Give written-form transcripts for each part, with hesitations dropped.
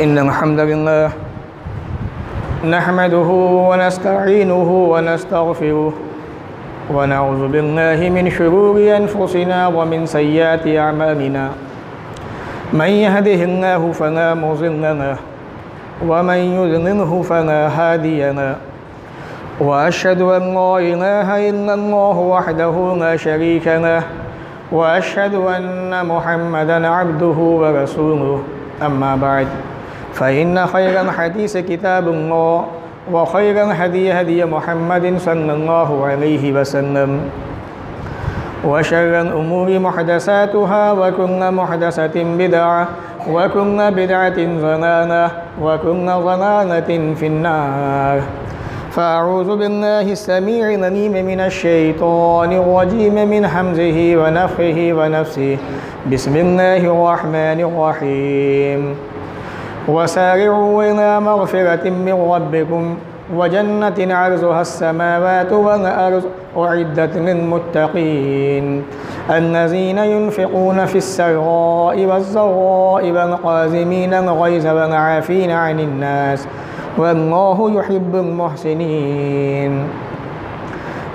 इन्नल हम्दुलिल्लाह नहमदुहु व नस्तईनुहु व नस्तगफिरुहु व नऊज़ु बिल्लाहि मिन शुरूरि अनफुसिना व मिन सय्यिआति अअमालिना मन यहदिहिल्लाहु फला मुज़िल्ल लहु व मन युज़लिल्हु फला हादिय लहु व अशहदु अन ला इलाहा इल्लल्लाहु वहदहु ला शरीका लहु व अशहदु अन्न मुहम्मदन अब्दुहु व रसूलुहु अम्मा बाद फ़इन्न खैरल हदीस किताबुल्लाह व खैरल हदी हदी मुहम्मदिन सल्लल्लाहु अलैहि वसल्लम व शर्रल उमूरि मुहदसातुहा व कुल्लु मुहदसतिन बिदअह व कुल्लु बिदअतिन ज़लालह व कुल्लु ज़लालतिन फिन्नार फ़अऊज़ु बिल्लाहि स्समीइल अलीम मिनश शैतानिर रजीम मिन हम्ज़िहि व नफ़्ख़िहि व नफ़्सिहि बिस्मिल्लाहिर रहमानिर रहीम वसारिऊ इला मग़फ़िरतिन मिन रब्बिकुम व जन्नतिन अर्ज़ुहा अस्समावातु वल अर्ज़ु उइद्दत लिलमुत्तक़ीन अल्लज़ीना युनफ़िक़ूना फ़िस्सर्राइ वज़्ज़र्राइ वल काज़िमीनल ग़ैज़ वल आफ़ीना अनिन्नास वल्लाहु युहिब्बुल मुहसिनीन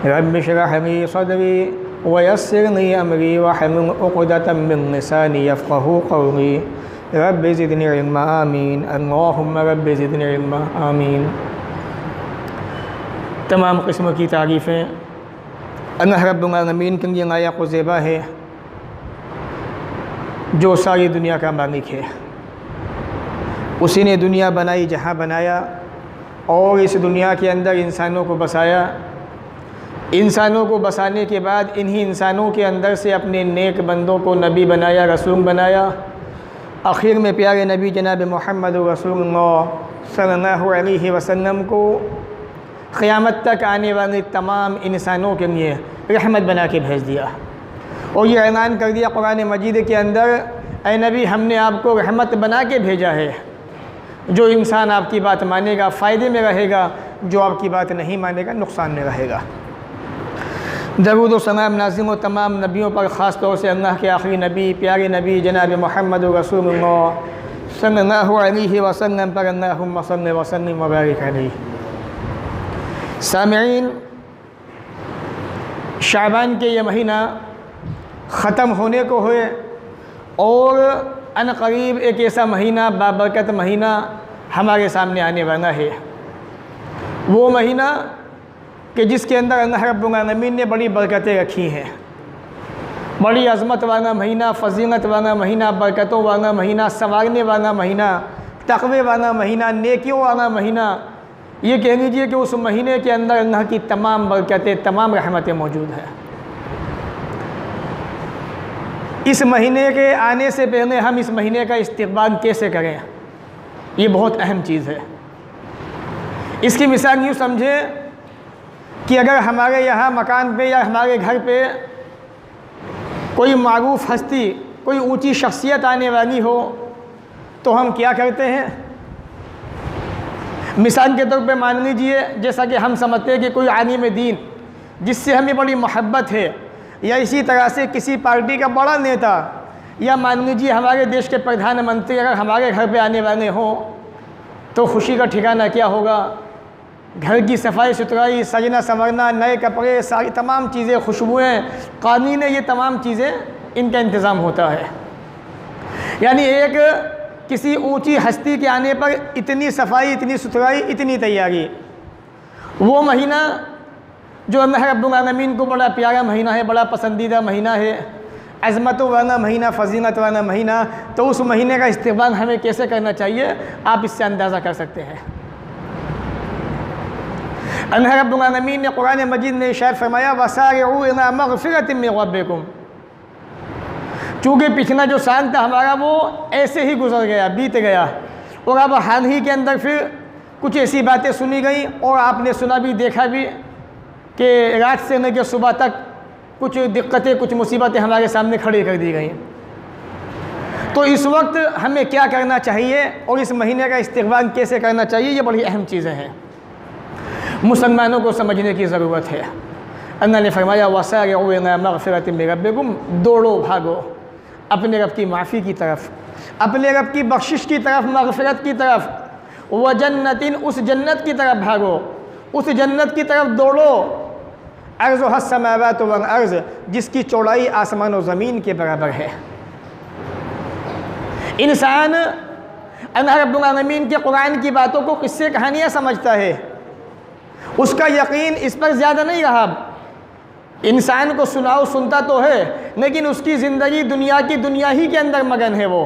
रब्बि इश्रह ली सदरी व यस्सिर ली अमरी वहलुल उक़दतम मिन लिसानी यफ़क़हू क़ौली रब्बि ज़िदनी इल्मा आमीन अल्लाहुम्मा रब्बि ज़िदनी इल्मा आमीन। तमाम किस्मों की तारीफ़ें अल्लाह रब्बुल आलमीन के लिए लायक़ व ज़ेबा है जो सारी दुनिया का मालिक है। उसी ने दुनिया बनाई जहाँ बनाया और इस दुनिया के अंदर इंसानों को बसाया। इंसानों को बसाने के बाद इन्हीं इंसानों के अंदर से अपने नेक बंदों को नबी बनाया, रसूल बनाया। आखिर में प्यारे नबी जनाब मोहम्मद रसूलुल्लाह सल्लल्लाहु अलैहि वसल्लम को क़यामत तक आने वाले तमाम इंसानों के लिए रहमत बना के भेज दिया और ये ऐलान कर दिया कुरान मजीद के अंदर, ऐ नबी हमने आपको रहमत बना के भेजा है। जो इंसान आपकी बात मानेगा फ़ायदे में रहेगा, जो आपकी बात नहीं मानेगा नुकसान में रहेगा। दरूद व सलाम नाज़िल हो तमाम नबियों पर, ख़ास तौर से अल्लाह के आखिरी नबी प्यारे नबी जनाब मोहम्मद रसूलुल्लाह सल्लल्लाहु अलैहि वसल्लम पर अल्लाहुम्मा सल्लि व सल्लिम व बारिक अलैहि। सामिईन, शाबान के ये महीना ख़त्म होने को हुए और अनक़रीब एक ऐसा महीना बाबरकत महीना हमारे सामने आने वाला है। वो महीना कि जिसके अंदर अल्लाह रब्बुल आलमीन ने बड़ी बरकतें रखी हैं। बड़ी अज़मत वाला महीना, फ़ज़ीलत वाला महीना, बरकतों वाला महीना, संवारने वाला महीना, तक़वे वाला महीना, नेकियों वाला महीना। ये कह लीजिए कि उस महीने के अंदर अल्लाह की तमाम बरकतें, तमाम रहमतें मौजूद हैं। इस महीने के आने से पहले हम इस महीने का इस्तक़बाल कैसे करें, ये बहुत अहम चीज़ है। इसकी मिसाल यूँ समझें कि अगर हमारे यहाँ मकान पे या हमारे घर पे कोई मारूफ हस्ती, कोई ऊंची शख्सियत आने वाली हो तो हम क्या करते हैं। मिसाल के तौर पे मान लीजिए जैसा कि हम समझते हैं कि कोई आलिम दीन जिससे हमें बड़ी मोहब्बत है, या इसी तरह से किसी पार्टी का बड़ा नेता, या मान लीजिए हमारे देश के प्रधानमंत्री अगर हमारे घर पे आने वाले हों तो खुशी का ठिकाना क्या होगा। घर की सफाई सुथराई, सजना संवरना, नए कपड़े, सारी तमाम चीज़ें, खुशबुएँ, कालीन, ये तमाम चीज़ें इनका इंतज़ाम होता है। यानी एक किसी ऊंची हस्ती के आने पर इतनी सफाई, इतनी सुथराई, इतनी तैयारी। वो महीना जो अल्लाह रब्बुल आलमीन को बड़ा प्यारा महीना है, बड़ा पसंदीदा महीना है, अज़मतों वाला महीना, फ़ज़ीलत वाला महीना, तो उस महीने का इस्तेमाल हमें कैसे करना चाहिए आप इससे अंदाज़ा कर सकते हैं। अल्लाह रब्बुल आलमीन ने कुरान मजीद में इरशाद फरमाया, वसारिऊ इला मग़फ़िरतिन मिन रब्बिकुम। चूँकि पिछला जो साल था हमारा वो ऐसे ही गुजर गया, बीत गया, और अब हाल ही के अंदर फिर कुछ ऐसी बातें सुनी गई और आपने सुना भी, देखा भी कि रात से लेकर सुबह तक कुछ दिक्कतें, कुछ मुसीबतें हमारे सामने खड़ी कर दी गई। तो इस वक्त हमें क्या करना चाहिए और इस महीने का इस्तेक़बाल कैसे करना चाहिए, ये बड़ी अहम चीज़ें हैं, मुसलमानों को समझने की ज़रूरत है। अल्लाह ने फरमाया, वसारिऊ इला मग़फ़िरतिन मिन रब्बिकुम, दौड़ो भागो अपने रब की माफ़ी की तरफ, अपने रब की बख्शिश की तरफ, मग़फ़िरत की तरफ, व जन्नतिन, उस जन्नत की तरफ भागो, उस जन्नत की तरफ दौड़ो, अर्ज़ हस्समावात वल अर्ज़, जिसकी चौड़ाई आसमान और ज़मीन के बराबर है। इंसान अल्लाह रब्बुल आलमीन के कुरान की बातों को किस्से कहानियाँ समझता है, उसका यकीन इस पर ज़्यादा नहीं रहा। इंसान को सुनाओ सुनता तो है, लेकिन उसकी ज़िंदगी दुनिया ही के अंदर मगन है वो।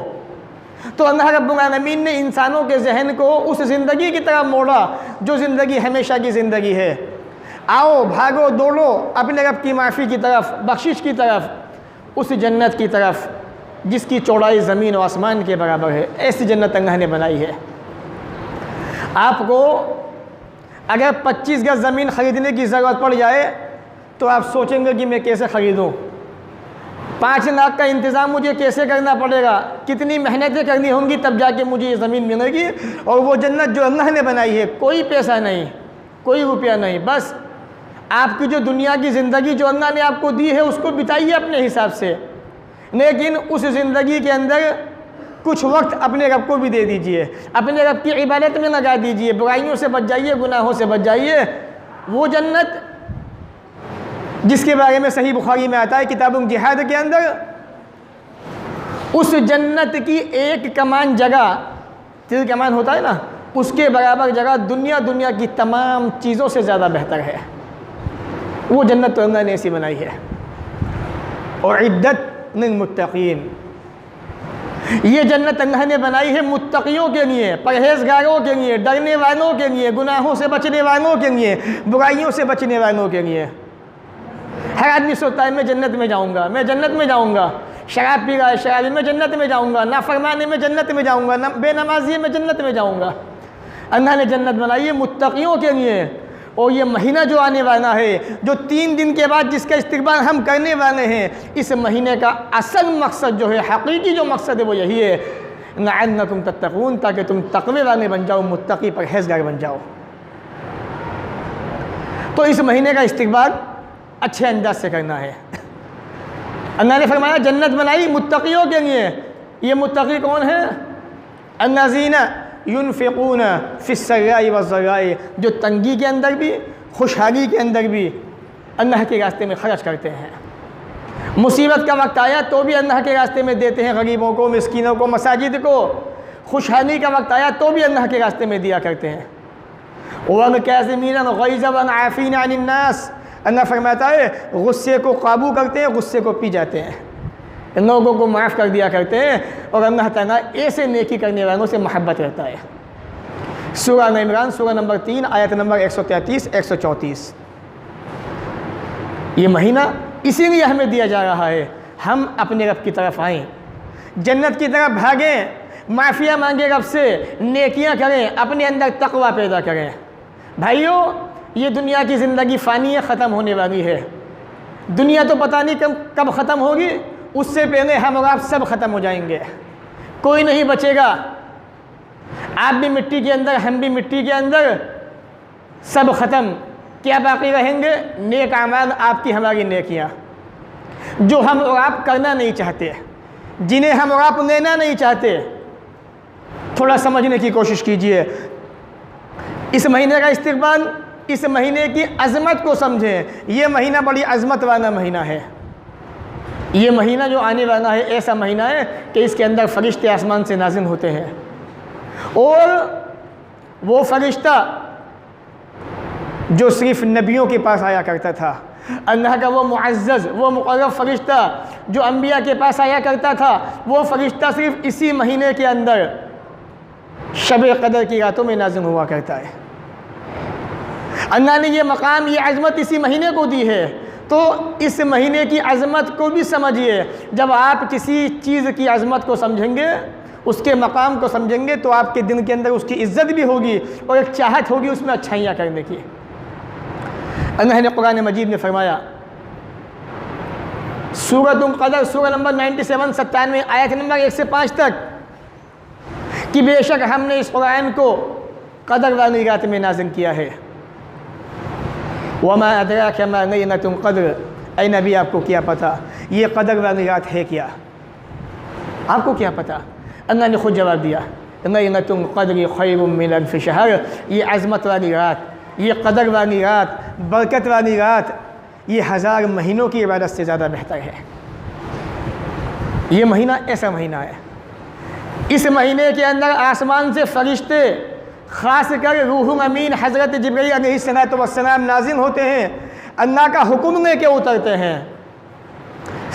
तो अल्लाह रब्बुल आलमीन ने इंसानों के जहन को उस ज़िंदगी की तरफ मोड़ा जो ज़िंदगी हमेशा की ज़िंदगी है। आओ भागो दौड़ो अपने रब की माफ़ी की तरफ, बख्शिश की तरफ, उस जन्नत की तरफ जिसकी चौड़ाई ज़मीन और आसमान के बराबर है। ऐसी जन्नत अल्लाह ने बनाई है। आपको अगर 25 गज ज़मीन ख़रीदने की ज़रूरत पड़ जाए तो आप सोचेंगे कि मैं कैसे ख़रीदूँ, 5 लाख का इंतज़ाम मुझे कैसे करना पड़ेगा, कितनी मेहनतें करनी होंगी तब जाके मुझे ये ज़मीन मिलेगी। और वो जन्नत जो अल्लाह ने बनाई है, कोई पैसा नहीं, कोई रुपया नहीं, बस आपकी जो दुनिया की ज़िंदगी जो अल्लाह ने आपको दी है उसको बिताइए अपने हिसाब से, लेकिन उस ज़िंदगी के अंदर कुछ वक्त अपने रब को भी दे दीजिए, अपने रब की इबादत में लगा दीजिए, बुराइयों से बच जाइए, गुनाहों से बच जाइए। वो जन्नत जिसके बारे में सही बुखारी में आता है किताबुल जिहाद के अंदर, उस जन्नत की एक कमान जगह, तीर कमान होता है ना, उसके बराबर जगह दुनिया की तमाम चीज़ों से ज़्यादा बेहतर है। वो जन्नत तो अल्लाह ने ऐसी बनाई है। और इद्दत लिल्मुत्तक़ीन, ये जन्नत अल्लाह ने बनाई है मुत्तक़ियों के लिए, परहेज़गारों के लिए, डरने वालों के लिए, गुनाहों से बचने वालों के लिए, बुराइयों से बचने वालों के लिए। हर आदमी सोचता है मैं जन्नत में जाऊंगा, मैं जन्नत में जाऊंगा, शराब पी रहा है शराबी में जन्नत में जाऊंगा, नाफरमानी में जन्नत में जाऊंगा, बेनमाजी में जन्नत में जाऊंगा। अल्लाह ने जन्नत बनाई है मुत्तक़ियों के लिए। और ये महीना जो आने वाला है, जो 3 दिन के बाद जिसका इस्तक़बाल हम करने वाले हैं, इस महीने का असल मकसद जो है, हकीकी जो मकसद है वो यही है, लअल्लकुम तत्तक़ून, ताकि तुम तक़वे वाले बन जाओ, मुत्तक़ी परहेज़गार बन जाओ। तो इस महीने का इस्तक़बाल अच्छे अंदाज से करना है। अल्लाह ने फरमाया जन्नत बनाई मुत्तक़ियों के लिए। ये मुत्तक़ी कौन है? अन्नज़ीना युनफ़िक़ून फ़िस्सर्राई वज़्ज़र्राई, जो तंगी के अंदर भी, खुशहाली के अंदर भी अल्लाह के रास्ते में खर्च करते हैं। मुसीबत का वक्त आया तो भी अल्लाह के रास्ते में देते हैं, गरीबों को, मिस्कीनों को, मसाजिद को। खुशहाली का वक्त आया तो भी अल्लाह के रास्ते में दिया करते हैं। वल काज़िमीना ग़ैज़ वल आफ़ीना अनिन नास, अल्लाह फरमाता है गुस्से को काबू करते हैं, गुस्से को पी जाते हैं, लोगों को माफ़ कर दिया करते हैं। और अल्लाह ताला ऐसे नेकी करने वालों से मोहब्बत रहता है। सूरह आल इमरान सूरह नंबर 3 आयत नंबर 133-134। ये महीना इसीलिए हमें दिया जा रहा है, हम अपने रब की तरफ आएँ, जन्नत की तरफ भागें, माफ़िया मांगे रब से, नेकियां करें, अपने अंदर तक़वा पैदा करें। भाइयों, ये दुनिया की ज़िंदगी फ़ानी है, ख़त्म होने वाली है। दुनिया तो पता नहीं कब ख़त्म होगी, उससे पहले हम और आप सब ख़त्म हो जाएंगे, कोई नहीं बचेगा। आप भी मिट्टी के अंदर, हम भी मिट्टी के अंदर, सब ख़त्म। क्या बाकी रहेंगे? नेक आमाल, आपकी हमारी नेकियां, जो हम और आप करना नहीं चाहते, जिन्हें हम और आप लेना नहीं चाहते। थोड़ा समझने की कोशिश कीजिए। इस महीने का इस्तक़बाल, इस महीने की अज़मत को समझें। ये महीना बड़ी अज़मत वाला महीना है। ये महीना जो आने वाला है ऐसा महीना है कि इसके अंदर फ़रिश्ते आसमान से नाज़िल होते हैं, और वो फ़रिश्ता जो सिर्फ़ नबियों के पास आया करता था, अल्लाह का वो मुअज़्ज़ज़, वो मुक़र्रब फ़रिश्ता जो अम्बिया के पास आया करता था, वो फ़रिश्ता सिर्फ़ इसी महीने के अंदर शब क़दर की रातों में नाज़िल हुआ करता है। अल्लाह ने ये मकाम, ये अज़मत इसी महीने को दी है। तो इस महीने की अज़मत को भी समझिए। जब आप किसी चीज़ की अज़मत को समझेंगे, उसके मकाम को समझेंगे, तो आपके दिल के अंदर उसकी इज़्ज़त भी होगी और एक चाहत होगी उसमें अच्छाइयाँ करने की। अल्लाह ने कुरान मजीद में फरमाया, सूरतुल क़दर सूरह नंबर 97 आयत नंबर 1 से 5 तक, कि बेशक हमने इस कुरान को क़दर वाली रात में नाज़िल किया है। वमा अदराका मा लैलतुल क़द्र, ऐ नबी आपको क्या पता ये क़दर वाली रात है क्या? आपको क्या पता? अल्लाह ने खुद जवाब दिया, लैलतुल क़द्रि खैरुम मिन अल्फ़ि शहर, ये अज़मत वाली रात, ये कदर वाली रात, बरकत वाली रात, ये 1000 महीनों की इबादत से ज़्यादा बेहतर है। ये महीना ऐसा महीना है, इस महीने के अंदर आसमान से फरिश्ते, ख़ास कर रूहुल अमीन हज़रत जिब्रील अलैहिस्सलाम नाज़िल होते हैं, अल्लाह का हुक्म लेके उतरते हैं।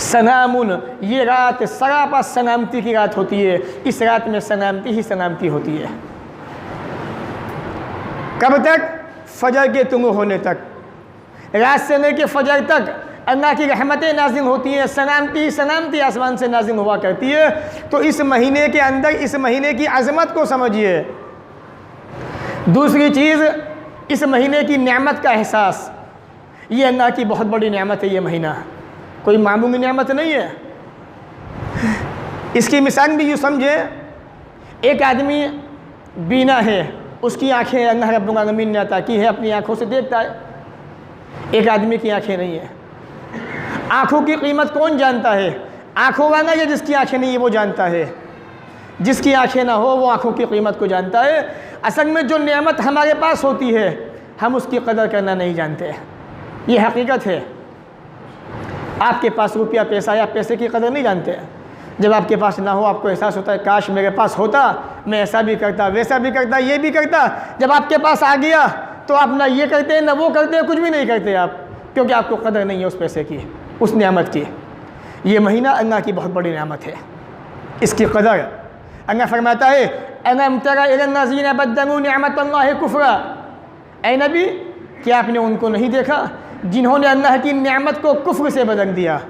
सलामुन, ये रात सरापा सलामती की रात होती है, इस रात में सलामती ही सलामती होती है। कब तक? फजर के तुलू होने तक, रात से लेके फजर तक अल्लाह की रहमतें नाज़िल होती हैं, सलामती सलामती आसमान से नाज़िल हुआ करती है। तो इस महीने के अंदर इस महीने की अज़मत को समझिए। दूसरी चीज़, इस महीने की नेमत का एहसास, ये अल्लाह की बहुत बड़ी नेमत है। ये महीना कोई मामूली नेमत नहीं है। इसकी मिसाल भी यूँ समझे, एक आदमी बीना है, उसकी आँखें अल्लाह रब्बुल आलमीन ने अता की है, अपनी आँखों से देखता है। एक आदमी की आँखें नहीं है। आँखों की कीमत कौन जानता है? आँखों वाला या जिसकी आँखें नहीं है वो जानता है। जिसकी आँखें ना हो वो आँखों की कीमत को जानता है। असल में जो नेमत हमारे पास होती है हम उसकी कदर करना नहीं जानते, ये हकीकत है। आपके पास रुपया पैसा या पैसे की कदर नहीं जानते। जब आपके पास ना हो आपको एहसास होता है काश मेरे पास होता, मैं ऐसा भी करता, वैसा भी करता, ये भी करता। जब आपके पास आ गया तो आप ना ये करते ना वो करते, कुछ भी नहीं करते आप, क्योंकि आपको कदर नहीं है उस पैसे की, उस नेमत की। ये महीना अल्लाह की बहुत बड़ी नेमत है, इसकी कदर अल्लाह फरमाता है, अलम तरा इलल्लज़ीना बद्दलू निअमतल्लाहि कुफ्रा, ऐ नबी क्या आपने उनको नहीं देखा जिन्होंने अल्लाह की नेमत को कुफ्र से बदल दिया।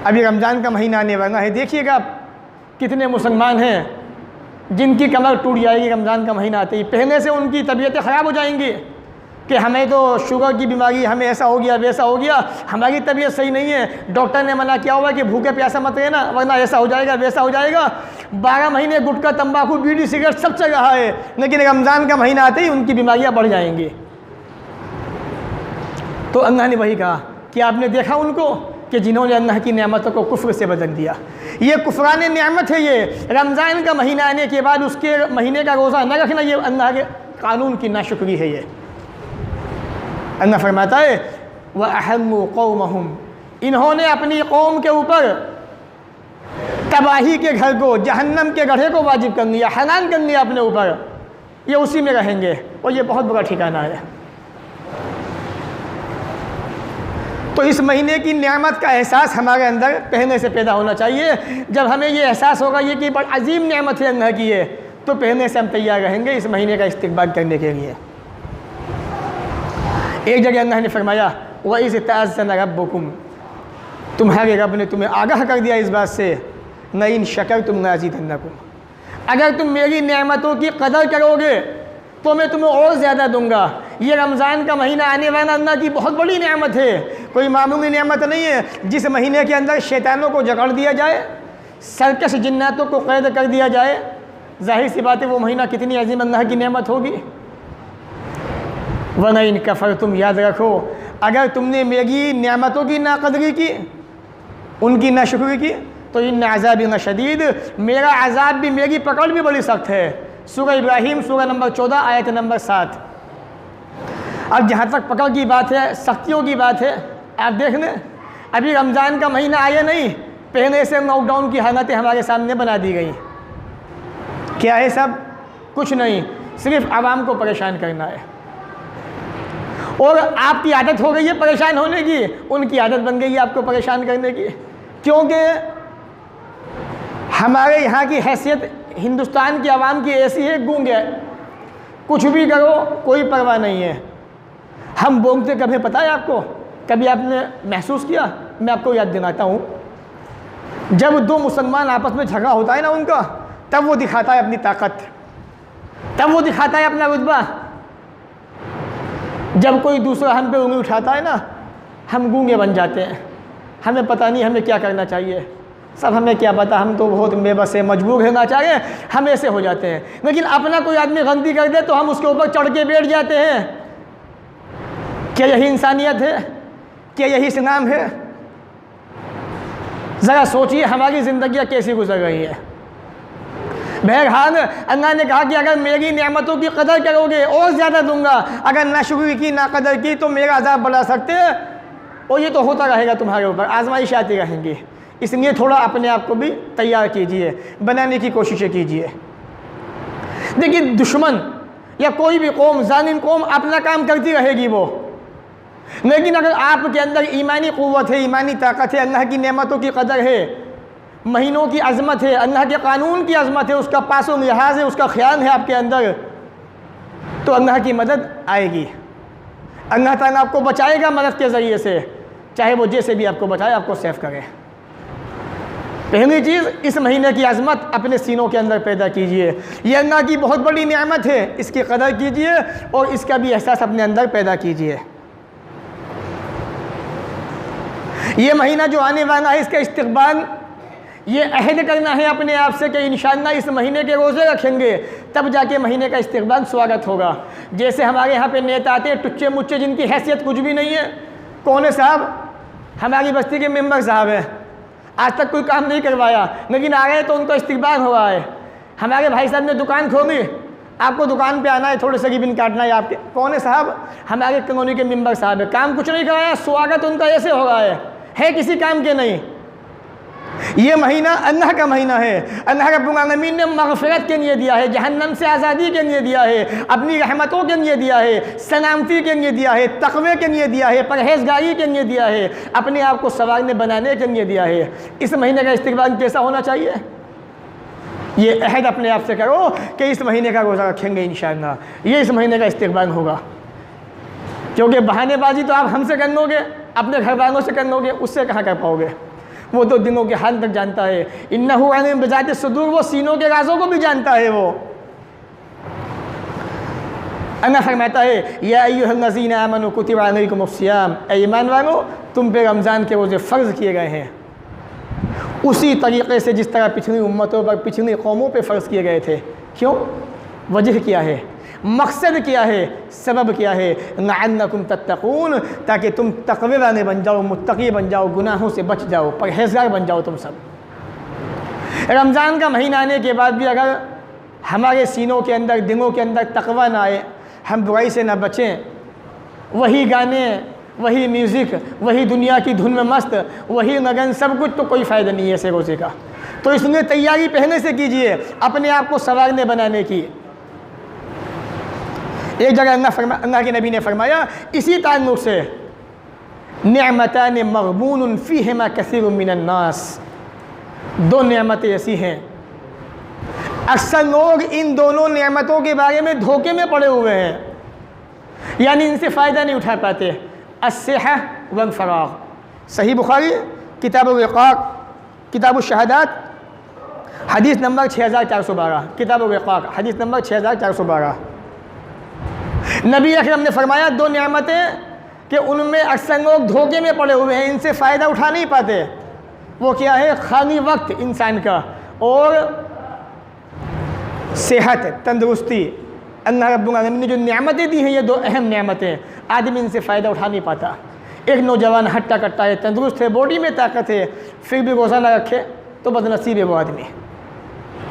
अभी रमज़ान का महीना आने वाला है, देखिएगा कितने मुसलमान हैं जिनकी कमर टूट जाएगी रमज़ान का महीना आते ही। पहले से उनकी तबीयतें ख़राब हो जाएंगी कि हमें तो शुगर की बीमारी, हमें ऐसा हो गया वैसा हो गया, हमारी तबीयत सही नहीं है, डॉक्टर ने मना किया हुआ कि भूखे प्यासा मत रहना वरना ऐसा हो जाएगा वैसा हो जाएगा। 12 महीने गुटखा, तंबाकू, बीड़ी, सिगरेट सब चल रहा है, लेकिन रमज़ान का महीना आते ही उनकी बीमारियाँ बढ़ जाएंगी। तो अल्लाह ने वही कहा कि आपने देखा उनको कि जिन्होंने अल्लाह की नेमतों को कुफ्र से बदल दिया। ये कुफरान नेमत है। ये रमज़ान का महीना आने के बाद उसके महीने का रोज़ा न रखना, ये अल्लाह के कानून की नाशुक्री है। ये अल्लाह फरमाता है वअहल्लू कौमहुम, इन्होंने अपनी कौम के ऊपर तबाही के घर को, जहन्नम के गड्ढे को वाजिब कर लिया, हलाल कर लिया अपने ऊपर। ये उसी में रहेंगे और ये बहुत बड़ा ठिकाना है। तो इस महीने की नेमत का एहसास हमारे अंदर पहले से पैदा होना चाहिए। जब हमें ये एहसास होगा ये कि बड़ी अजीम नेमत है अल्लाह की है, तो पहले से हम तैयार रहेंगे इस महीने का इस्तिक़बाल करने के लिए। एक जगह अल्लाह ने फरमाया वइज़ तअज़्ज़न रब्बुकुम, तुम्हारे रब ने तुम्हें आगाह कर दिया इस बात से, लइन शकरतुम लअज़ीदन्नकुम, अगर तुम मेरी नेमतों की कदर करोगे तो मैं तुम्हें और ज़्यादा दूंगा। ये रमज़ान का महीना आने वाला अल्लाह की बहुत बड़ी नेमत है, कोई मामूली नेमत नहीं है। जिस महीने के अंदर शैतानों को जकड़ दिया जाए, सरकश जिन्नातों को कैद कर दिया जाए, जाहिर सी बात है वो महीना कितनी अजीम अल्लाह की नेमत होगी। वला इन कफर, तुम याद रखो अगर तुमने मेरी नेमतों की नाकदरी की, उनकी नाशुक्री की, तो इन अज़ाबी नशदीद, मेरा अज़ाब भी, मेरी पकड़ भी बड़ी सख्त है। सूरह इब्राहिम सूरह नंबर 14 आयत नंबर 7। अब जहाँ तक पकड़ की बात है, सख्तियों की बात है, आप देख लें अभी रमज़ान का महीना आया नहीं, पहले से लॉकडाउन की हालतें हमारे सामने बना दी गई। क्या है सब? कुछ नहीं, सिर्फ आवाम को परेशान करना है। और आपकी आदत हो गई है परेशान होने की, उनकी आदत बन गई है आपको परेशान करने की। क्योंकि हमारे यहाँ की हैसियत हिंदुस्तान की आवाम की ऐसी है, गूंग है, कुछ भी करो कोई परवाह नहीं है। हम बोलते कभी, पता है आपको, कभी आपने महसूस किया? मैं आपको याद दिलाता हूँ, जब दो मुसलमान आपस में झगड़ा होता है ना उनका, तब वो दिखाता है अपनी ताकत, तब वो दिखाता है अपना रुतबा। जब कोई दूसरा हम पे उंगली उठाता है ना, हम गूंगे बन जाते हैं, हमें पता नहीं हमें क्या करना चाहिए, सब हमें क्या पता, हम तो बहुत बेबस है, मजबूर रहना चाहिए, हम ऐसे हो जाते हैं। लेकिन अपना कोई आदमी गलती कर दे तो हम उसके ऊपर चढ़ के बैठ जाते हैं। क्या यही इंसानियत है? क्या यही इस्लाम है? ज़रा सोचिए हमारी ज़िंदगियाँ कैसी गुजर रही है। बहरहाल अल्लाह ने कहा कि अगर मेरी नेमतों की कदर करोगे और ज़्यादा दूंगा, अगर नाशुक्री की ना कदर की तो मेरा अज़ाब बढ़ा सकते हैं, और ये तो होता रहेगा तुम्हारे ऊपर, आजमाइश आती रहेंगी। इसलिए थोड़ा अपने आप को भी तैयार कीजिए, बनाने की कोशिशें कीजिए। देखिए दुश्मन या कोई भी कौम, जालिम कौम अपना काम करती रहेगी वो, लेकिन अगर आपके अंदर ईमानी क़ुव्वत है, ईमानी ताकत है, अल्लाह की नेमतों की कदर है, महीनों की अज़मत है, अल्लाह के कानून की अज़मत है, उसका पासो लिहाज है, उसका ख्याल है आपके अंदर, तो अल्लाह की मदद आएगी। अल्लाह ताला आपको बचाएगा मदद के ज़रिए से, चाहे वो जैसे भी आपको बचाए, आपको सेफ करे। पहली चीज़, इस महीने की अज़मत अपने सीनों के अंदर पैदा कीजिए। ये अल्लाह की बहुत बड़ी नेमत है, इसकी कदर कीजिए और इसका भी एहसास अपने अंदर पैदा कीजिए। ये महीना जो आने वाला है, इसका इस्तक़बाल, ये अहद करना है अपने आप से कि इंशाअल्लाह इस महीने के रोज़े रखेंगे, तब जाके महीने का इस्तक़बाल स्वागत होगा। जैसे हमारे यहाँ पे नेता आते हैं टुच्चे मुच्चे, जिनकी हैसियत कुछ भी नहीं है। कौन है साहब? हमारी बस्ती के मेंबर साहब हैं, आज तक कोई काम नहीं करवाया, लेकिन आ गए तो उनका इस्तक़बाल हो रहा है। हमारे भाई साहब ने दुकान खोली, आपको दुकान पे आना है, थोड़े से रिबन काटना है आपके। कौन है साहब? हमारे कॉलोनी के मेंबर साहब है, काम कुछ नहीं कराया, स्वागत उनका ऐसे हो रहा है किसी काम के नहीं। ये महीना अल्लाह का महीना है, अल्लाह रब्बुल आलमीन ने मग़फ़िरत के लिए दिया है, जहन्नम से आज़ादी के लिए दिया है, अपनी रहमतों के लिए दिया है, सलामती के लिए दिया है, तक़वे के लिए दिया है, परहेज़गारी के लिए दिया है, अपने आप को सवारने बनाने के लिए दिया है। इस महीने का इस्तक़बाल कैसा होना चाहिए? ये अहद अपने आप से करो कि इस महीने का रोज़ा रखेंगे इंशाअल्लाह, ये इस महीने का इस्तक़बाल होगा। क्योंकि बहानेबाजी तो आप हमसे कर लोगे, अपने घर वालों से कर लोगे, उससे कहाँ कर पाओगे? वो तो दिलों के हाल तक जानता है। इन्नहु अलीम बिज़ाति सुदूर, वो सीनों के राज़ों को भी जानता है वो। अल्लाह फरमाता है, या अय्युहल्लज़ीना आमनू कुतिबा अलैकुमुस्सियाम, ऐ ईमान वालों तुम पे रमज़ान के रोज़े फ़र्ज़ किए गए हैं, उसी तरीक़े से जिस तरह पिछली उम्मतों पर, पिछली कौमों पे फ़र्ज़ किए गए थे। क्यों? वजह क्या है, मकसद क्या है, सबब क्या है? लअल्लकुम तत्तक़ून, ताकि तुम तक़वे वाले बन जाओ, मुत्तक़ी बन जाओ, गुनाहों से बच जाओ, परहेज़गार बन जाओ तुम सब। रमज़ान का महीना आने के बाद भी अगर हमारे सीनों के अंदर, दिलों के अंदर तक़वा ना आए, हम बुराई से ना बचें, वही गाने, वही म्यूज़िक, वही दुनिया की धुन में मस्त, वही लगन, सब कुछ, तो कोई फ़ायदा नहीं है ऐसे रोज़े का। तो इसलिए तैयारी पहले से कीजिए अपने आप को सवारने बनाने की। एक जगह अल्लाह के नबी ने फरमाया इसी ताल्लुक़ से, निअमतान मग़बूनुन फ़ीहिमा कसीरुम मिनन नास, दो नेमतें ऐसी हैं अक्सर लोग इन दोनों नेमतों के बारे में धोखे में पड़े हुए हैं, यानी इनसे फ़ायदा नहीं उठा पाते। अस्सिहा वल फ़राग़, सही बुखारी किताबुल रिक़ाक़, किताबुल शहादात, हदीस नंबर 6412, किताबुल रिक़ाक़ हदीस नंबर 6412। नबी अकरम ने फरमाया दो नेमतें कि उनमें अक्सर लोग धोखे में पड़े हुए हैं, इनसे फ़ायदा उठा नहीं पाते। वो क्या है? खाली वक्त इंसान का और सेहत, तंदुरुस्ती। अल्लाह रब्बुल आलमीन ने जो नेमतें दी हैं, ये दो अहम नेमतें, आदमी इनसे फ़ायदा उठा नहीं पाता। एक नौजवान हट्टा कट्टा है, तंदुरुस्त है, बॉडी में ताकत है, फिर भी रोज़ा ना रखे तो बदनसीब है वो आदमी।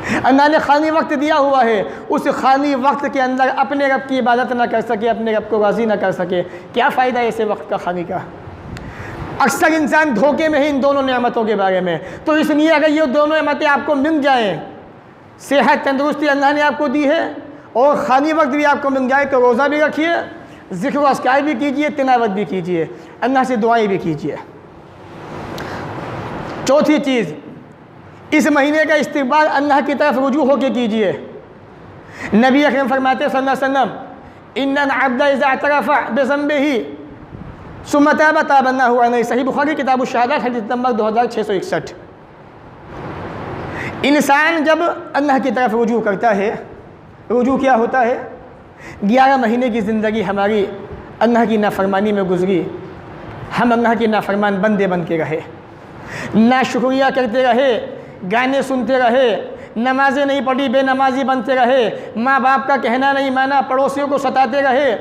अल्लाह ने खाली वक्त दिया हुआ है, उस खाली वक्त के अंदर अपने रब की इबादत ना कर सके, अपने रब को राज़ी ना कर सके, क्या फ़ायदा है ऐसे वक्त का खाली का? अक्सर इंसान धोखे में है इन दोनों नेमतों के बारे में। तो इसलिए अगर ये दोनों नेमतें आपको मिल जाएँ, सेहत तंदुरुस्ती अल्लाह ने आपको दी है और खाली वक्त भी आपको मिल जाए, तो रोज़ा भी रखिए, ज़िक्र व अस्कार भी कीजिए, तिलावत भी कीजिए, अल्लाह से दुआएं भी कीजिए। चौथी चीज़, इस महीने का इस्तक़बाल अल्लाह की तरफ रुजू होकर कीजिए। नबी अकरम फरमाते सल्लल्लाहु अलैहि वसल्लम, इन्नल अब्दा इज़ा अतरफ़ बिज़ंबिही सुम्मा ताबा ताबल्लाहु अलैहि, सही बुखारी किताबुश शहादात हदीस नंबर 2661। इंसान जब अल्लाह की तरफ रुजू करता है, रुजू क्या होता है? 11 महीने की ज़िंदगी हमारी अल्लाह की नाफरमानी में गुजरी, हम अल्लाह के नाफरमान बंदे बन के रहे, नाशुक्रिया करते रहे, गाने सुनते रहे, नमाज़ें नहीं पढ़ी, बेनमाजी बनते रहे, माँ बाप का कहना नहीं माना, पड़ोसियों को सताते रहे,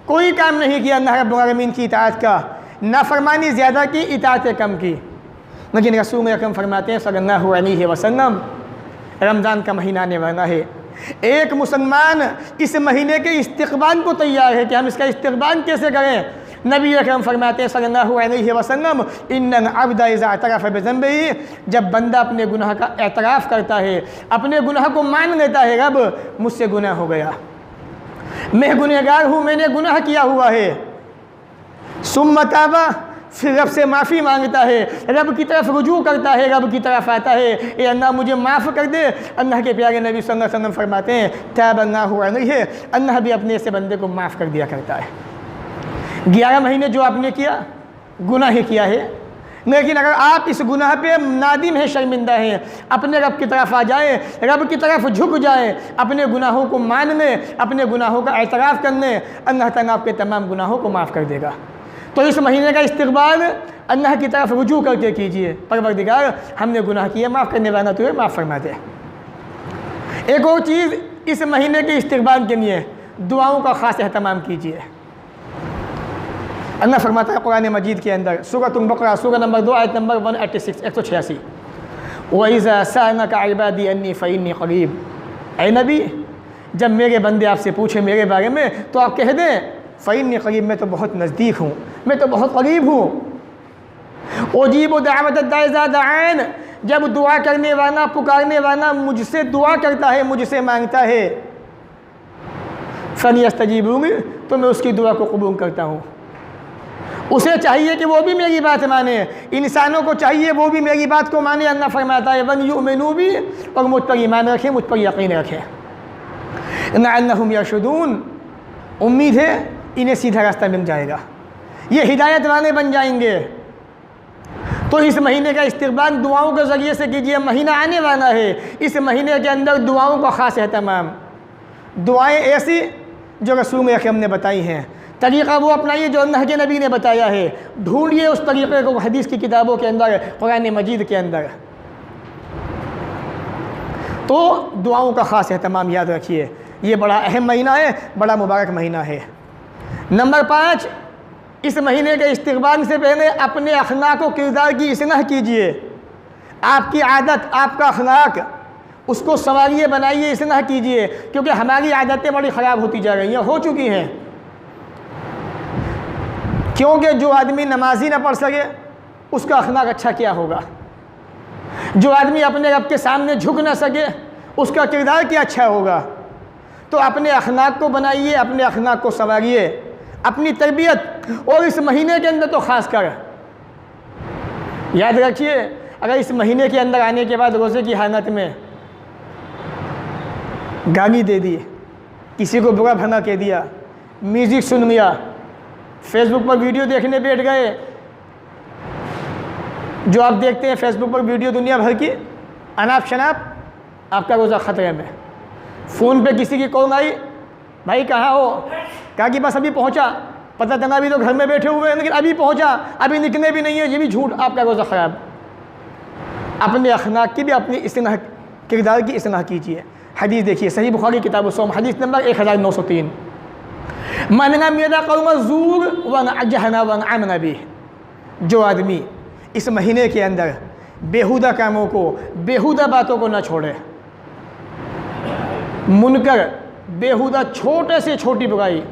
कोई काम नहीं किया अल्लाह रब्बुल आलमीन की इताअत का, नाफरमानी ज़्यादा की, इताअत कम की। लेकिन रसूल अकरम फरमाते हैं सल्लल्लाहु अलैहि वसल्लम, रमज़ान का महीना आने वाला है। एक मुसलमान इस महीने के इस्तिक़बाल को तैयार है कि हम इसका इस्तिक़बाल कैसे करें। नबी अकरम फरमाते हैं सल्लल्लाहु अलैहि वसल्लम, इन्नल अब्दा इज़ा अतरफ़ बिज़ंबिही, जब बंदा अपने गुनाह का एतराफ़ करता है, अपने गुनाह को मान लेता है, रब मुझसे गुनाह हो गया, मैं गुनहगार हूँ, मैंने गुनाह किया हुआ है, सुम्मा ताबा, फिर रब से माफ़ी मांगता है, रब की तरफ रुजू करता है, रब की तरफ आता है, ए अल्लाह मुझे माफ़ कर दे। अल्लाह के प्यारे नबी सल्लल्लाहु अलैहि वसल्लम फरमाते हैं ताबल्लाहु अलैहि, अल्लाह भी अपने से बंदे को माफ़ कर दिया करता है। 11 महीने जो आपने किया गुनाह ही किया है, लेकिन अगर आप इस गुनाह पे नादिम है, शर्मिंदा है, अपने रब की तरफ आ जाए, रब की तरफ झुक जाए, अपने गुनाहों को मान लें, अपने गुनाहों का एतराफ़ कर लें, अल्लाह ताला आपके तमाम गुनाहों को माफ़ कर देगा। तो इस महीने का इस्तिक़बाल अल्लाह की तरफ रुजू करके कीजिए, परवरदिगार हमने गुनाह किया, माफ़ करने वाला तुझे माफ़ फरमा दे। एक और चीज़, इस महीने के इस्तिक़बाल के लिए दुआओं का ख़ास एहतमाम कीजिए। अल्लाह फरमाता है कुरान मजीद के अंदर, सूरह बकरा सूरह नंबर 2 आयत नंबर 186 186, वइज़ा सअलका इबादी अन्नी फ़इन्नी क़रीब, ऐ नबी जब मेरे बंदे आपसे पूछे मेरे बारे में तो आप कह दें फ़इन्नी क़रीब, मैं तो बहुत नज़दीक हूँ, मैं तो बहुत करीब हूँ। उजीबु दावत दाई इज़ा दआन, जब दुआ करने वाला, पुकारने वाला मुझसे दुआ करता है, मुझसे मांगता है, फलियस्तजीबूनी, तो मैं उसकी दुआ को कबूल करता हूँ। उसे चाहिए कि वो भी मेरी बात माने, इंसानों को चाहिए वो भी मेरी बात को माने। अल्लाह फरमाता है वन युमिनू भी, और मुझ पर ईमान रखें, मुझ पर यकीन रखें। लअल्लहुम यरशुदून, उम्मीद है इन्हें सीधा रास्ता मिल जाएगा, ये हिदायत वाले बन जाएंगे। तो इस महीने का इस्तिक़बाल दुआओं के ज़रिए से कीजिए। महीना आने वाला है, इस महीने के अंदर दुआओं का ख़ास एहतमाम, दुआएँ ऐसी जो रसूल अकरम ने बताई हैं, तरीक़ा वो अपनाइए जो अल्लाह के नबी ने बताया है, ढूंढिए उस तरीक़े को हदीस की किताबों के अंदर, कुरान मजीद के अंदर। तो दुआओं का ख़ास एहतमाम याद रखिए, ये बड़ा अहम महीना है, बड़ा मुबारक महीना है। नंबर 5, इस महीने के इस्तिक़बाल से पहले अपने अखलाक व किरदार की इस्लाह कीजिए। आपकी आदत, आपका अखलाक, उसको संवारिए, बनाइए, इस्लाह कीजिए, क्योंकि हमारी आदतें बड़ी ख़राब होती जा रही हैं, हो चुकी हैं। क्योंकि जो आदमी नमाजी ना पढ़ सके उसका अखलाक अच्छा क्या होगा, जो आदमी अपने रब के सामने झुक ना सके उसका किरदार क्या अच्छा होगा। तो अपने अखलाक को बनाइए, अपने अखलाक को संवारिए, अपनी तरबियत। और इस महीने के अंदर तो ख़ास कर याद रखिए, अगर इस महीने के अंदर आने के बाद रोज़े की हालत में गाली दे दी, किसी को बुरा भला कह दिया, म्यूज़िक सुन लिया, फेसबुक पर वीडियो देखने बैठ गए, जो आप देखते हैं फेसबुक पर वीडियो दुनिया भर की अनाप शनाप, आपका रोज़ा ख़तरे में। फ़ोन पे किसी की कॉल आई, भाई कहाँ हो, कहा कि बस अभी पहुँचा, पता चला अभी तो घर में बैठे हुए हैं, लेकिन अभी पहुँचा, अभी निकले भी नहीं है, ये भी झूठ, आपका रोज़ा ख़राब। अपने अखलाक की भी, अपनी इस्लाह, किरदार की इस्लाह कीजिए। हदीस देखिए, सही बुखारी किताब सौम, हदीस नंबर 1903, मनना मेरा कौम ज़ूर वन अजहना वन आमना भी, जो आदमी इस महीने के अंदर बेहुदा कामों को, बेहुदा बातों को ना छोड़े, मुनकर, बेहुदा, छोटे से छोटी बुराई,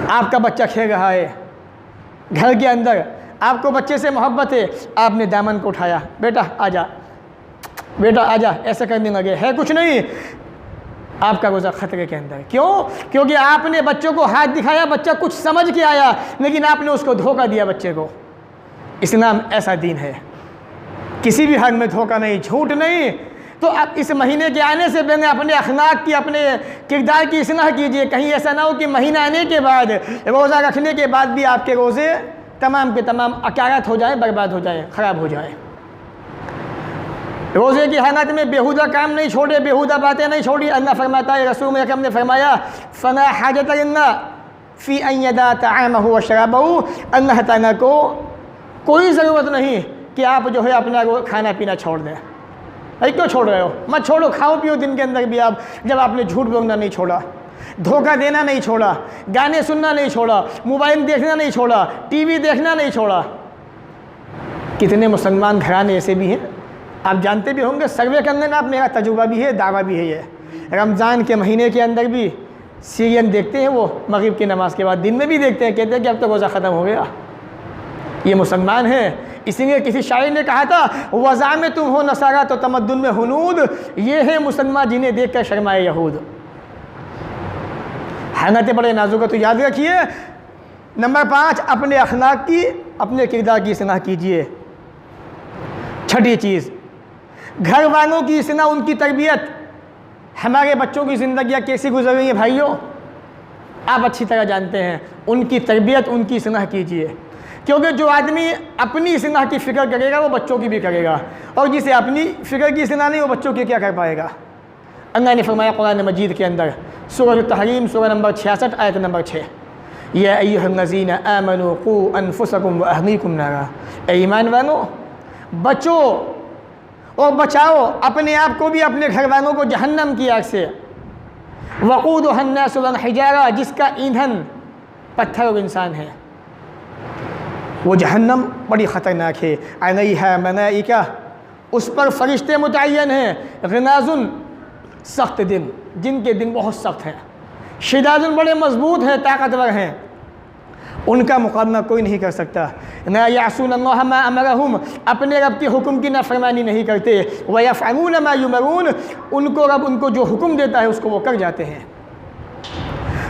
आपका बच्चा खेल रहा है घर के अंदर, आपको बच्चे से मोहब्बत है, आपने दामन को उठाया, बेटा आजा, बेटा आजा, ऐसा करने लगे, है कुछ नहीं, आपका रोज़ा ख़तरे के अंदर। क्यों? क्योंकि आपने बच्चों को हाथ दिखाया, बच्चा कुछ समझ के आया, लेकिन आपने उसको धोखा दिया बच्चे को। इस्लाम ऐसा दीन है, किसी भी हाल में धोखा नहीं, झूठ नहीं। तो अब इस महीने के आने से पहले अपने अखलाक की, अपने किरदार की इस्लाह कीजिए। कहीं ऐसा ना हो कि महीना आने के बाद, रोज़ा रखने के बाद भी आपके रोज़े तमाम के तमाम अकारात हो जाए, बर्बाद हो जाए, ख़राब हो जाए। रोज़े की हालत में बेहुदा काम नहीं छोड़े, बेहुदा बातें नहीं छोड़ी। अल्लाह फरमाता है, रसूल अकरम ने फरमाया, फ़ला हाजत लिल्ला फ़ी अन यदा तआमहु व शराबहु, अल्लाह ताला को कोई ज़रूरत नहीं कि आप जो है अपना खाना पीना छोड़ दें। भाई क्यों छोड़ रहे हो? मत छोड़ो, खाओ पियो दिन के अंदर भी आप। जब आपने झूठ बोलना नहीं छोड़ा, धोखा देना नहीं छोड़ा, गाने सुनना नहीं छोड़ा, मोबाइल देखना नहीं छोड़ा, टीवी देखना नहीं छोड़ा। कितने मुसलमान घराने ऐसे भी हैं आप जानते भी होंगे, सर्वे करने में आप, मेरा तजुर्बा भी है, दावा भी है। ये रमज़ान के महीने के अंदर भी सीरियन देखते हैं वो, मगरिब की नमाज़ के बाद, दिन में भी देखते हैं, कहते हैं कि अब तो रोज़ा ख़त्म हो गया। ये मुसलमान है। इसीलिए किसी शायर ने कहा था, वज़ा में तुम हो नसारा तो तमद्दुन में हुनूद, ये है मुसलमान जिन्हें देख कर शर्माए यहूद। हालतें बड़े नाजुक है, तो याद रखिए। नंबर 5, अपने अखलाक की, अपने किरदार की इस्लाह कीजिए। छठी चीज़, घर वालों की इस्लाह, उनकी तरबियत। हमारे बच्चों की ज़िंदगियाँ कैसी गुजर रही हैं भाइयों, आप अच्छी तरह जानते हैं। उनकी तरबियत, उनकी इस्लाह कीजिए, क्योंकि जो आदमी अपनी इस्लाह की फ़िक्र करेगा वो बच्चों की भी करेगा, और जिसे अपनी फ़िक्र की इस्लाह नहीं, वो बच्चों की क्या कर पाएगा। अल्लाह ने फरमाया कुरान मजीद के अंदर, सूरह तहरीम, सूरह नंबर 66, आयत नंबर 6, या अय्युहल्लज़ीना आमनू क़ू अनफुसकुम व अहलीकुम नारा, ईमान वालों बचो और बचाओ अपने आप को भी, अपने घर वालों को जहन्नम की आग से। वक़ूदुहन्नास वल हिजारा, जिसका ईंधन पत्थर और इंसान है। वो जहन्नम बड़ी ख़तरनाक है। अलैहा मलाइका, उस पर फरिश्ते मुतय्यन हैं। ग़िलाज़ुन, सख्त दिन, जिनके दिन बहुत सख्त हैं। शिदाजुन, बड़े मजबूत हैं, ताकतवर हैं, उनका मुकाबला कोई नहीं कर सकता। ला यासूनल्लाह मा अमरहुम, अपने रब के हुक्म की नाफरमानी नहीं करते। व यफ़अलून मा युमरून, उनको रब उनको जो हुक्म देता है उसको वो कर जाते हैं।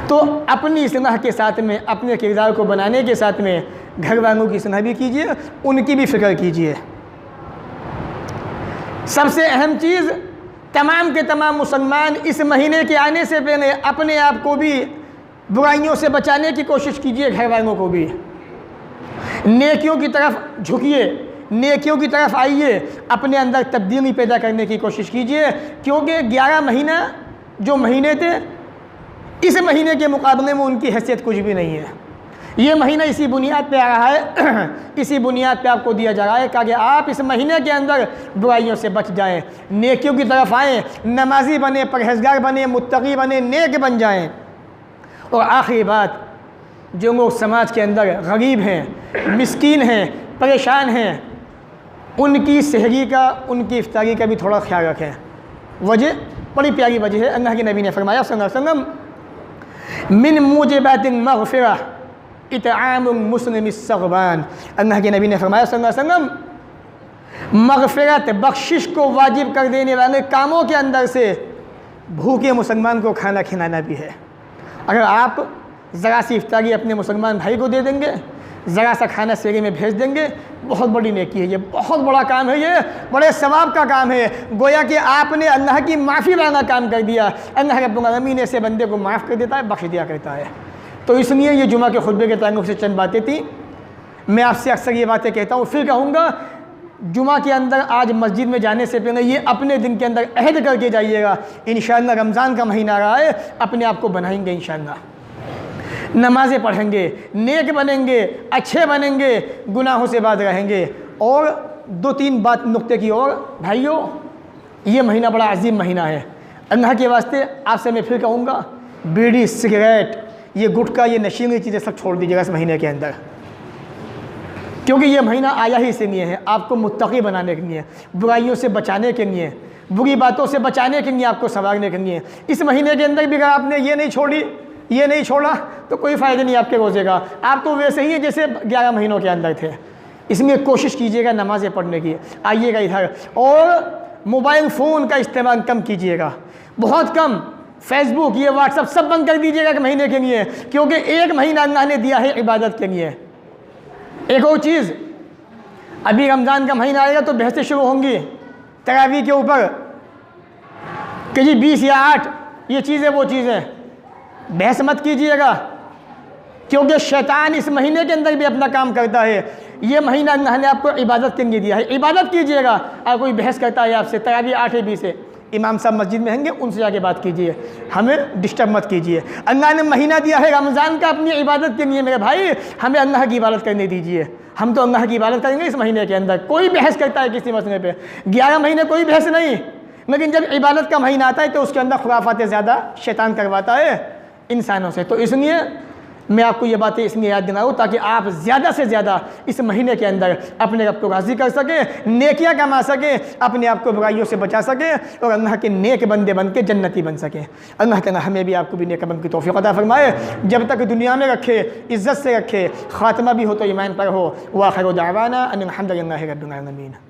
तो अपनी इस्लाह के साथ में, अपने किरदार को बनाने के साथ में घर वालों की इस्लाह भी कीजिए, उनकी भी फ़िक्र कीजिए। सबसे अहम चीज़, तमाम के तमाम मुसलमान इस महीने के आने से पहले अपने आप को भी बुराइयों से बचाने की कोशिश कीजिए, घर वालों को भी नेकियों की तरफ झुकिए, नेकियों की तरफ आइए, अपने अंदर तब्दीली पैदा करने की कोशिश कीजिए। क्योंकि 11 महीना जो महीने थे, इस महीने के मुकाबले में उनकी हैसियत कुछ भी नहीं है। ये महीना इसी बुनियाद पे आ रहा है, इसी बुनियाद पे आपको दिया जा रहा है कि आप इस महीने के अंदर बुराइयों से बच जाएं, नेकियों की तरफ आएँ, नमाजी बने, परहेजगार बने, मुत्तकी बने, नेक बन जाएं। और आखिरी बात, जो लोग समाज के अंदर गरीब हैं, मिस्कीन हैं, परेशान हैं, उनकी सहरी का, उनकी इफ्तारी का भी थोड़ा ख्याल रखें। वजह बड़ी प्यारी वजह है। अल्लाह के नबी ने फरमाया सल्लल्लाहु अलैहि वसल्लम, मिन मुजिबातिन मग़फ़िरा इतआमुल मुस्लिम सग़बान, अल्लाह के नबी ने फरमाया सल्लल्लाहु अलैहि वसल्लम, मग़फ़िरत, बख्शिश को वाजिब कर देने वाले कामों के अंदर से भूखे मुसलमान को खाना खिलाना भी है। अगर आप ज़रा सी इफ्तारी अपने मुसलमान भाई को दे देंगे, ज़रा सा खाना सेरे में भेज देंगे, बहुत बड़ी नेकी है, ये बहुत बड़ा काम है, ये बड़े सवाब का काम है। गोया कि आपने अल्लाह की माफ़ी वाला काम कर दिया। अल्लाह रब्बुल आलमीन ऐसे बंदे को माफ़ कर देता है, बख्श दिया करता है। तो इसलिए ये जुमा के खुतबे के ताल्लुक़ से चंद बातें थी। मैं आपसे अक्सर ये बातें कहता हूँ, फिर कहूँगा, जुमा के अंदर आज मस्जिद में जाने से पहले ये अपने दिन के अंदर अहद करके जाइएगा, इंशाअल्लाह रमज़ान का महीना आ रहा है, अपने आप को बनाएंगे इंशाअल्लाह, नमाज़ें पढ़ेंगे, नेक बनेंगे, अच्छे बनेंगे, गुनाहों से बात रहेंगे। और 2-3 बात नुक्ते की और भाइयों, ये महीना बड़ा अजीम महीना है। अल्लाह के वास्ते आपसे मैं फिर कहूँगा, बीड़ी, सिगरेट, ये गुटखा, ये नशीली चीज़ें सब छोड़ दीजिएगा इस महीने के अंदर, क्योंकि ये महीना आया ही इसलिए है, आपको मुत्तकी बनाने के लिए, बुराइयों से बचाने के लिए, बुरी बातों से बचाने के लिए, आपको संवारने के लिए। इस महीने के अंदर भी अगर आपने ये नहीं छोड़ी, ये नहीं छोड़ा, तो कोई फ़ायदा नहीं आपके रोज़े का। आप तो वैसे ही है जैसे 11 महीनों के अंदर थे। इसमें कोशिश कीजिएगा नमाज़ें पढ़ने की, आइएगा इधर, और मोबाइल फ़ोन का इस्तेमाल कम कीजिएगा, बहुत कम। फेसबुक, ये व्हाट्सअप सब बंद कर दीजिएगा एक महीने के लिए, क्योंकि एक महीना अल्लाह ने दिया है इबादत के लिए। एक और चीज़, अभी रमज़ान का महीना आएगा तो बहसें शुरू होंगी तरावी के ऊपर कि जी 20 या 8 ये चीज़ें वो चीज़ें, बहस मत कीजिएगा, क्योंकि शैतान इस महीने के अंदर भी अपना काम करता है। ये महीना अल्लाह ने आपको इबादत के लिए दिया है, इबादत कीजिएगा। अगर कोई बहस करता है आपसे तरावी 8 या 20 है, इमाम साहब मस्जिद में होंगे, उनसे जाके बात कीजिए, हमें डिस्टर्ब मत कीजिए। अल्लाह ने महीना दिया है रमज़ान का अपनी इबादत के लिए, मेरे भाई हमें अल्लाह की इबादत करने दीजिए, हम तो अल्लाह की इबादत करेंगे इस महीने के अंदर। कोई बहस करता है किसी मसले पे, 11 महीने कोई बहस नहीं, लेकिन जब इबादत का महीना आता है तो उसके अंदर खुराफातें ज़्यादा शैतान करवाता है इंसानों से। तो इसलिए मैं आपको ये बातें इसलिए याद दिलाऊँ ताकि आप ज़्यादा से ज़्यादा इस महीने के अंदर अपने रब को राज़ी कर सकें, नेकियां कमा सकें, अपने आप को बुराइयों से बचा सकें और अल्लाह के नेक बंदे बन के जन्नती बन सकें। अल्लाह ताला हमें भी आपको भी नेक बन की तौफीक अता फरमाए, जब तक दुनिया में रखे, इज़्ज़त से रखे, ख़ात्मा भी हो तो ईमान पर हो। व आखिर दावाना अनिल हम्दुलिल्लाहि रब्बिल आलमीन।